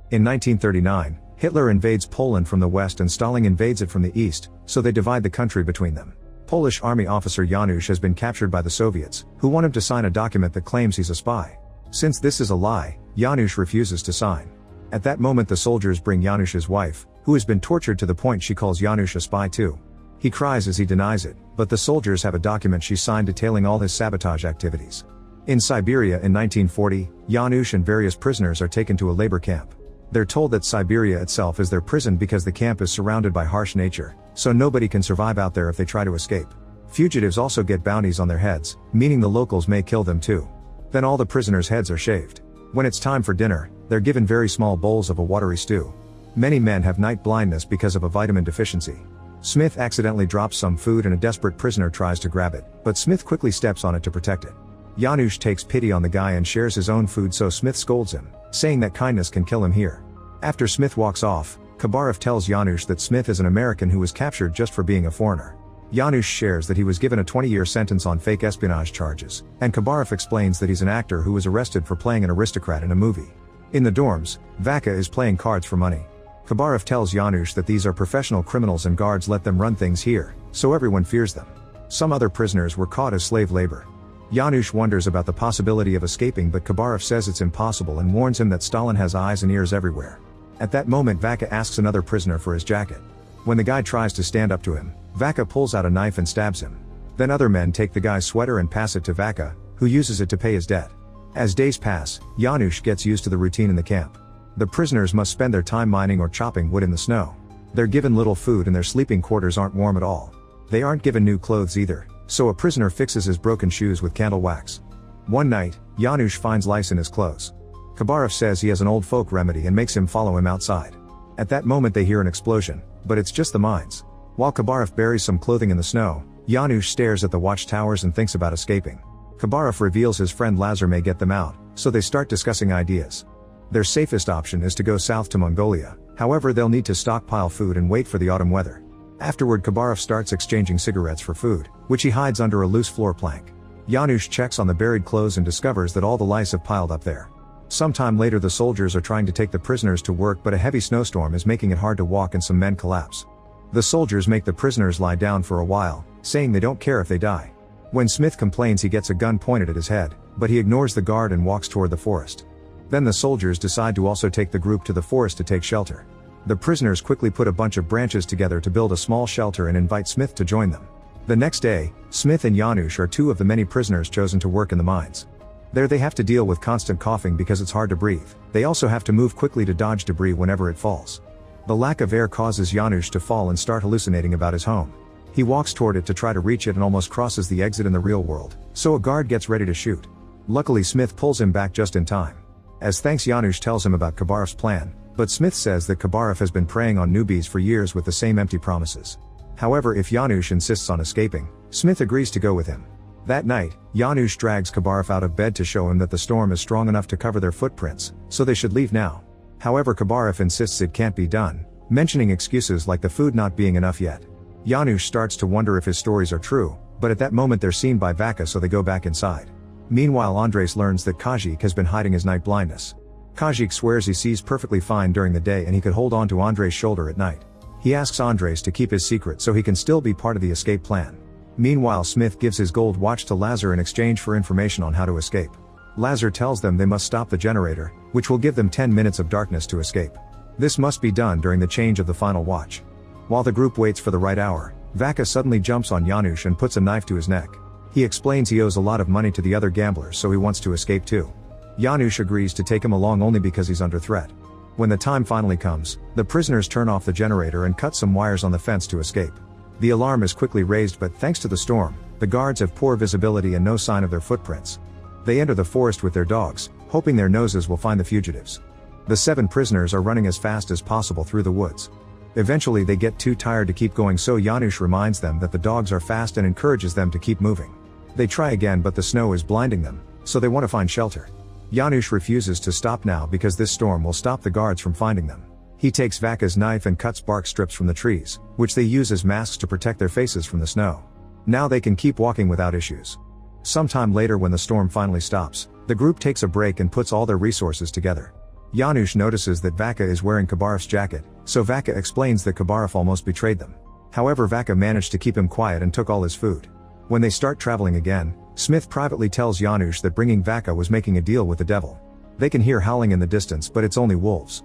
In 1939, Hitler invades Poland from the west and Stalin invades it from the east, so they divide the country between them. Polish army officer Janusz has been captured by the Soviets, who want him to sign a document that claims he's a spy. Since this is a lie, Janusz refuses to sign. At that moment the soldiers bring Janusz's wife, who has been tortured to the point she calls Janusz a spy too. He cries as he denies it, but the soldiers have a document she signed detailing all his sabotage activities. In Siberia in 1940, Janusz and various prisoners are taken to a labor camp. They're told that Siberia itself is their prison because the camp is surrounded by harsh nature, so nobody can survive out there if they try to escape. Fugitives also get bounties on their heads, meaning the locals may kill them too. Then all the prisoners' heads are shaved. When it's time for dinner, they're given very small bowls of a watery stew. Many men have night blindness because of a vitamin deficiency. Smith accidentally drops some food and a desperate prisoner tries to grab it, but Smith quickly steps on it to protect it. Janusz takes pity on the guy and shares his own food, so Smith scolds him, saying that kindness can kill him here. After Smith walks off, Khabarov tells Janusz that Smith is an American who was captured just for being a foreigner. Janusz shares that he was given a 20-year sentence on fake espionage charges, and Khabarov explains that he's an actor who was arrested for playing an aristocrat in a movie. In the dorms, Vaka is playing cards for money. Khabarov tells Janusz that these are professional criminals and guards let them run things here, so everyone fears them. Some other prisoners were caught as slave labor. Janusz wonders about the possibility of escaping, but Khabarov says it's impossible and warns him that Stalin has eyes and ears everywhere. At that moment Vaka asks another prisoner for his jacket. When the guy tries to stand up to him, Vaka pulls out a knife and stabs him. Then other men take the guy's sweater and pass it to Vaka, who uses it to pay his debt. As days pass, Janusz gets used to the routine in the camp. The prisoners must spend their time mining or chopping wood in the snow. They're given little food and their sleeping quarters aren't warm at all. They aren't given new clothes either, so a prisoner fixes his broken shoes with candle wax. One night, Janusz finds lice in his clothes. Khabarov says he has an old folk remedy and makes him follow him outside. At that moment they hear an explosion, but it's just the mines. While Khabarov buries some clothing in the snow, Janusz stares at the watchtowers and thinks about escaping. Khabarov reveals his friend Lazar may get them out, so they start discussing ideas. Their safest option is to go south to Mongolia, however they'll need to stockpile food and wait for the autumn weather. Afterward Khabarov starts exchanging cigarettes for food, which he hides under a loose floor plank. Janusz checks on the buried clothes and discovers that all the lice have piled up there. Sometime later the soldiers are trying to take the prisoners to work, but a heavy snowstorm is making it hard to walk and some men collapse. The soldiers make the prisoners lie down for a while, saying they don't care if they die. When Smith complains he gets a gun pointed at his head, but he ignores the guard and walks toward the forest. Then the soldiers decide to also take the group to the forest to take shelter. The prisoners quickly put a bunch of branches together to build a small shelter and invite Smith to join them. The next day, Smith and Janusz are two of the many prisoners chosen to work in the mines. There they have to deal with constant coughing because it's hard to breathe. They also have to move quickly to dodge debris whenever it falls. The lack of air causes Janusz to fall and start hallucinating about his home. He walks toward it to try to reach it and almost crosses the exit in the real world, so a guard gets ready to shoot. Luckily Smith pulls him back just in time. As thanks, Janusz tells him about Khabarov's plan, but Smith says that Khabarov has been preying on newbies for years with the same empty promises. However, if Janusz insists on escaping, Smith agrees to go with him. That night, Janusz drags Khabarov out of bed to show him that the storm is strong enough to cover their footprints, so they should leave now. However, Khabarov insists it can't be done, mentioning excuses like the food not being enough yet. Janusz starts to wonder if his stories are true, but at that moment they're seen by Vaka, so they go back inside. Meanwhile, Andres learns that Kajik has been hiding his night blindness. Kajik swears he sees perfectly fine during the day and he could hold on to Andres' shoulder at night. He asks Andres to keep his secret so he can still be part of the escape plan. Meanwhile, Smith gives his gold watch to Lazar in exchange for information on how to escape. Lazar tells them they must stop the generator, which will give them 10 minutes of darkness to escape. This must be done during the change of the final watch. While the group waits for the right hour, Vaka suddenly jumps on Janusz and puts a knife to his neck. He explains he owes a lot of money to the other gamblers, so he wants to escape too. Janusz agrees to take him along only because he's under threat. When the time finally comes, the prisoners turn off the generator and cut some wires on the fence to escape. The alarm is quickly raised, but thanks to the storm, the guards have poor visibility and no sign of their footprints. They enter the forest with their dogs, hoping their noses will find the fugitives. The 7 prisoners are running as fast as possible through the woods. Eventually they get too tired to keep going, so Janusz reminds them that the dogs are fast and encourages them to keep moving. They try again, but the snow is blinding them, so they want to find shelter. Janusz refuses to stop now because this storm will stop the guards from finding them. He takes Vaka's knife and cuts bark strips from the trees, which they use as masks to protect their faces from the snow. Now they can keep walking without issues. Sometime later, when the storm finally stops, the group takes a break and puts all their resources together. Janusz notices that Vaka is wearing Kabarov's jacket, so Vaka explains that Kabarov almost betrayed them. However, Vaka managed to keep him quiet and took all his food. When they start traveling again, Smith privately tells Janusz that bringing Vaka was making a deal with the devil. They can hear howling in the distance, but it's only wolves.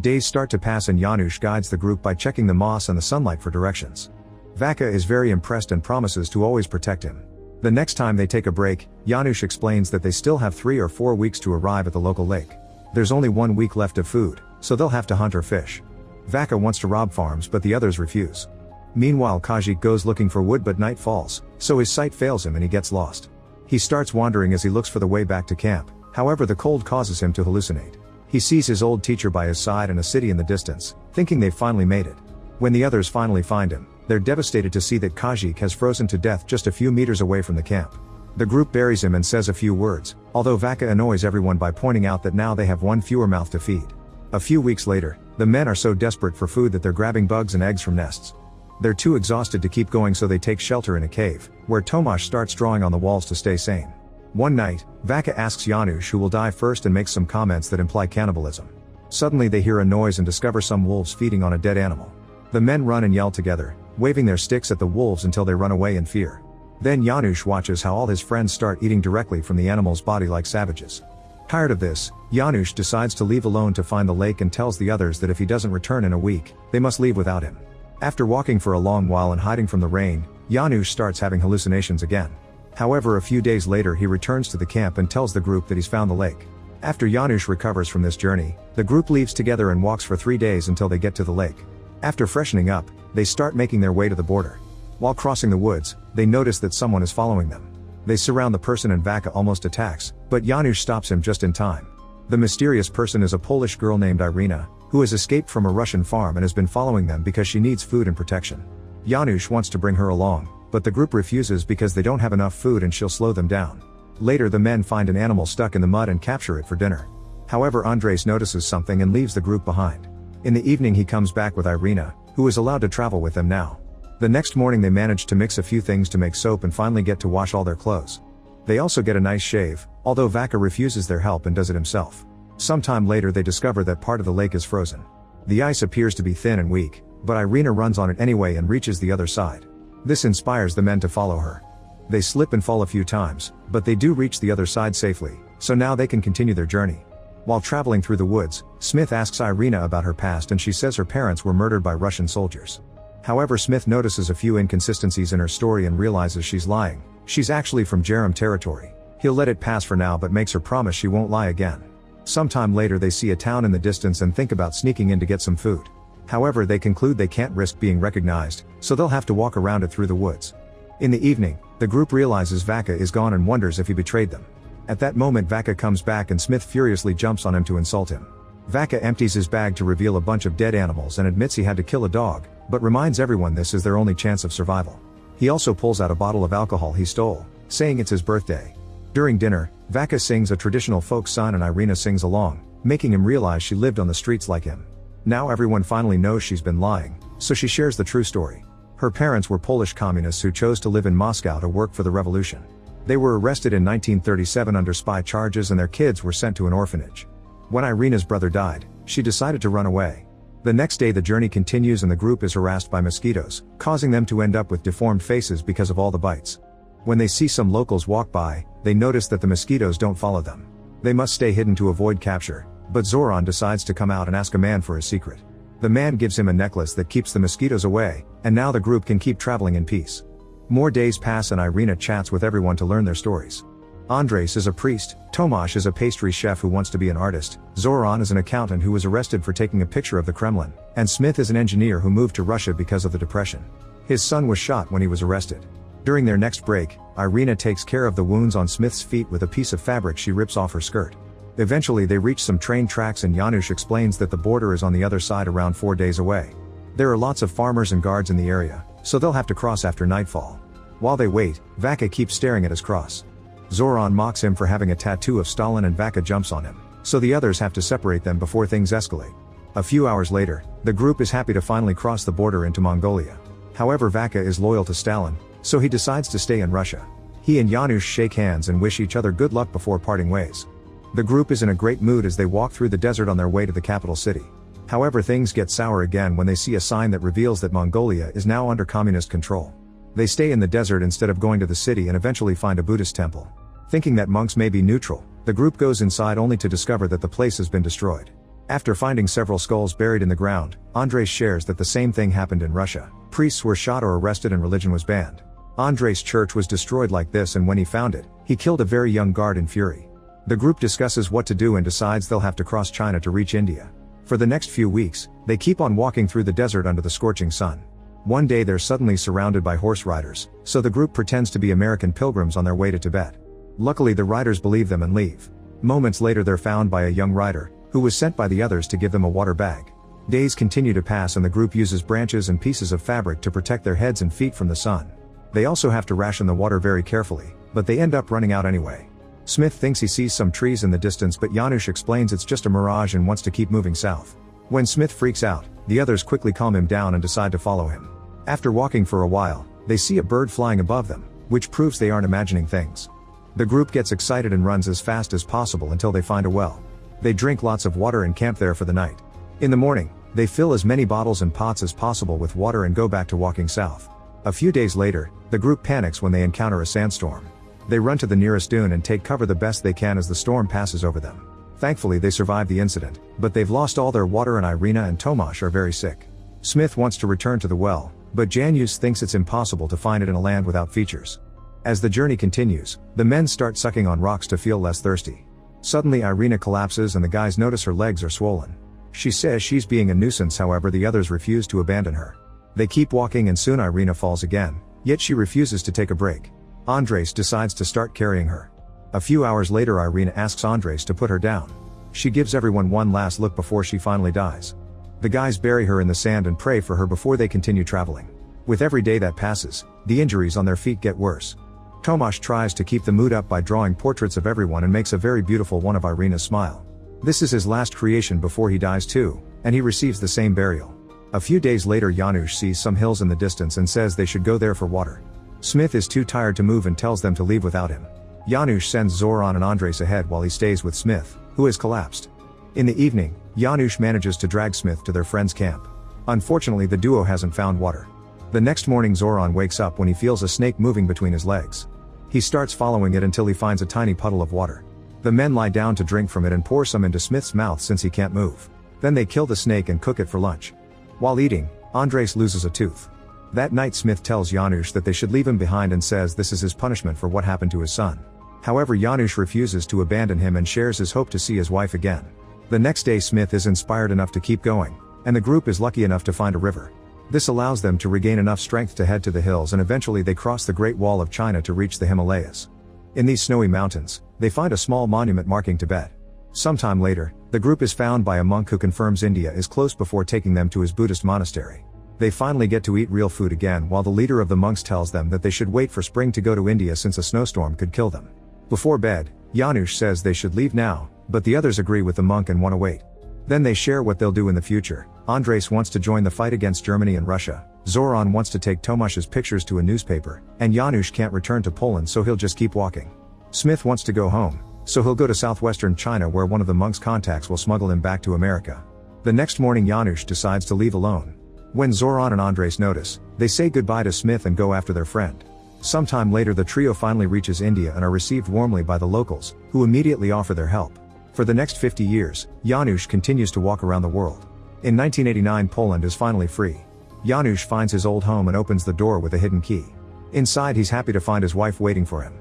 Days start to pass and Janusz guides the group by checking the moss and the sunlight for directions. Vaka is very impressed and promises to always protect him. The next time they take a break, Janusz explains that they still have 3 or 4 weeks to arrive at the local lake. There's only 1 week left of food, so they'll have to hunt or fish. Vaka wants to rob farms but the others refuse. Meanwhile, Kajik goes looking for wood but night falls, so his sight fails him and he gets lost. He starts wandering as he looks for the way back to camp, however the cold causes him to hallucinate. He sees his old teacher by his side and a city in the distance, thinking they've finally made it. When the others finally find him, they're devastated to see that Kajik has frozen to death just a few meters away from the camp. The group buries him and says a few words, although Vaka annoys everyone by pointing out that now they have 1 fewer mouth to feed. A few weeks later, the men are so desperate for food that they're grabbing bugs and eggs from nests. They're too exhausted to keep going, so they take shelter in a cave, where Tomasz starts drawing on the walls to stay sane. One night, Vaka asks Janusz who will die first and makes some comments that imply cannibalism. Suddenly they hear a noise and discover some wolves feeding on a dead animal. The men run and yell together, waving their sticks at the wolves until they run away in fear. Then Janusz watches how all his friends start eating directly from the animal's body like savages. Tired of this, Janusz decides to leave alone to find the lake and tells the others that if he doesn't return in a week, they must leave without him. After walking for a long while and hiding from the rain, Janusz starts having hallucinations again. However, a few days later he returns to the camp and tells the group that he's found the lake. After Janusz recovers from this journey, the group leaves together and walks for 3 days until they get to the lake. After freshening up, they start making their way to the border. While crossing the woods, they notice that someone is following them. They surround the person and Vaka almost attacks, but Janusz stops him just in time. The mysterious person is a Polish girl named Irina, who has escaped from a Russian farm and has been following them because she needs food and protection. Janusz wants to bring her along, but the group refuses because they don't have enough food and she'll slow them down. Later the men find an animal stuck in the mud and capture it for dinner. However, Andres notices something and leaves the group behind. In the evening he comes back with Irina, who is allowed to travel with them now. The next morning they manage to mix a few things to make soap and finally get to wash all their clothes. They also get a nice shave, although Vaka refuses their help and does it himself. Sometime later they discover that part of the lake is frozen. The ice appears to be thin and weak, but Irina runs on it anyway and reaches the other side. This inspires the men to follow her. They slip and fall a few times, but they do reach the other side safely, so now they can continue their journey. While traveling through the woods, Smith asks Irina about her past and she says her parents were murdered by Russian soldiers. However, Smith notices a few inconsistencies in her story and realizes she's lying. She's actually from Jerem territory. He'll let it pass for now but makes her promise she won't lie again. Sometime later they see a town in the distance and think about sneaking in to get some food. However, they conclude they can't risk being recognized, so they'll have to walk around it through the woods. In the evening, the group realizes Vaka is gone and wonders if he betrayed them. At that moment Vaka comes back and Smith furiously jumps on him to insult him. Vaka empties his bag to reveal a bunch of dead animals and admits he had to kill a dog, but reminds everyone this is their only chance of survival. He also pulls out a bottle of alcohol he stole, saying it's his birthday. During dinner, Vaka sings a traditional folk song and Irina sings along, making him realize she lived on the streets like him. Now everyone finally knows she's been lying, so she shares the true story. Her parents were Polish communists who chose to live in Moscow to work for the revolution. They were arrested in 1937 under spy charges and their kids were sent to an orphanage. When Irina's brother died, she decided to run away. The next day the journey continues and the group is harassed by mosquitoes, causing them to end up with deformed faces because of all the bites. When they see some locals walk by, they notice that the mosquitoes don't follow them. They must stay hidden to avoid capture, but Zoran decides to come out and ask a man for his secret. The man gives him a necklace that keeps the mosquitoes away, and now the group can keep traveling in peace. More days pass and Irina chats with everyone to learn their stories. Andres is a priest, Tomasz is a pastry chef who wants to be an artist, Zoran is an accountant who was arrested for taking a picture of the Kremlin, and Smith is an engineer who moved to Russia because of the depression. His son was shot when he was arrested. During their next break, Irina takes care of the wounds on Smith's feet with a piece of fabric she rips off her skirt. Eventually they reach some train tracks and Janusz explains that the border is on the other side around 4 days away. There are lots of farmers and guards in the area, so they'll have to cross after nightfall. While they wait, Vaka keeps staring at his cross. Zoran mocks him for having a tattoo of Stalin and Vaka jumps on him, so the others have to separate them before things escalate. A few hours later, the group is happy to finally cross the border into Mongolia. However, Vaka is loyal to Stalin, so he decides to stay in Russia. He and Janusz shake hands and wish each other good luck before parting ways. The group is in a great mood as they walk through the desert on their way to the capital city. However, things get sour again when they see a sign that reveals that Mongolia is now under communist control. They stay in the desert instead of going to the city and eventually find a Buddhist temple. Thinking that monks may be neutral, the group goes inside only to discover that the place has been destroyed. After finding several skulls buried in the ground, Andres shares that the same thing happened in Russia. Priests were shot or arrested and religion was banned. Andres' church was destroyed like this, and when he found it, he killed a very young guard in fury. The group discusses what to do and decides they'll have to cross China to reach India. For the next few weeks, they keep on walking through the desert under the scorching sun. One day they're suddenly surrounded by horse riders, so the group pretends to be American pilgrims on their way to Tibet. Luckily the riders believe them and leave. Moments later they're found by a young rider, who was sent by the others to give them a water bag. Days continue to pass and the group uses branches and pieces of fabric to protect their heads and feet from the sun. They also have to ration the water very carefully, but they end up running out anyway. Smith thinks he sees some trees in the distance, but Janusz explains it's just a mirage and wants to keep moving south. When Smith freaks out, the others quickly calm him down and decide to follow him. After walking for a while, they see a bird flying above them, which proves they aren't imagining things. The group gets excited and runs as fast as possible until they find a well. They drink lots of water and camp there for the night. In the morning, they fill as many bottles and pots as possible with water and go back to walking south. A few days later, the group panics when they encounter a sandstorm. They run to the nearest dune and take cover the best they can as the storm passes over them. Thankfully they survive the incident, but they've lost all their water and Irina and Tomasz are very sick. Smith wants to return to the well, but Janusz thinks it's impossible to find it in a land without features. As the journey continues, the men start sucking on rocks to feel less thirsty. Suddenly Irina collapses and the guys notice her legs are swollen. She says she's being a nuisance, however the others refuse to abandon her. They keep walking and soon Irina falls again, yet she refuses to take a break. Andres decides to start carrying her. A few hours later Irina asks Andres to put her down. She gives everyone one last look before she finally dies. The guys bury her in the sand and pray for her before they continue traveling. With every day that passes, the injuries on their feet get worse. Tomasz tries to keep the mood up by drawing portraits of everyone and makes a very beautiful one of Irina's smile. This is his last creation before he dies too, and he receives the same burial. A few days later Janusz sees some hills in the distance and says they should go there for water. Smith is too tired to move and tells them to leave without him. Janusz sends Zoran and Andres ahead while he stays with Smith, who has collapsed. In the evening, Janusz manages to drag Smith to their friend's camp. Unfortunately the duo hasn't found water. The next morning Zoran wakes up when he feels a snake moving between his legs. He starts following it until he finds a tiny puddle of water. The men lie down to drink from it and pour some into Smith's mouth since he can't move. Then they kill the snake and cook it for lunch. While eating, Andres loses a tooth. That night Smith tells Janusz that they should leave him behind and says this is his punishment for what happened to his son. However, Janusz refuses to abandon him and shares his hope to see his wife again. The next day Smith is inspired enough to keep going, and the group is lucky enough to find a river. This allows them to regain enough strength to head to the hills, and eventually they cross the Great Wall of China to reach the Himalayas. In these snowy mountains, they find a small monument marking Tibet. Sometime later, the group is found by a monk who confirms India is close before taking them to his Buddhist monastery. They finally get to eat real food again while the leader of the monks tells them that they should wait for spring to go to India since a snowstorm could kill them. Before bed, Janusz says they should leave now, but the others agree with the monk and want to wait. Then they share what they'll do in the future. Andres wants to join the fight against Germany and Russia, Zoran wants to take Tomasz's pictures to a newspaper, and Janusz can't return to Poland so he'll just keep walking. Smith wants to go home, so he'll go to southwestern China where one of the monks' contacts will smuggle him back to America. The next morning Janusz decides to leave alone. When Zoran and Andres notice, they say goodbye to Smith and go after their friend. Sometime later the trio finally reaches India and are received warmly by the locals, who immediately offer their help. For the next 50 years, Janusz continues to walk around the world. In 1989 Poland is finally free. Janusz finds his old home and opens the door with a hidden key. Inside he's happy to find his wife waiting for him.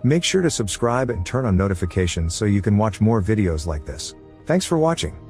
Make sure to subscribe and turn on notifications so you can watch more videos like this. Thanks for watching.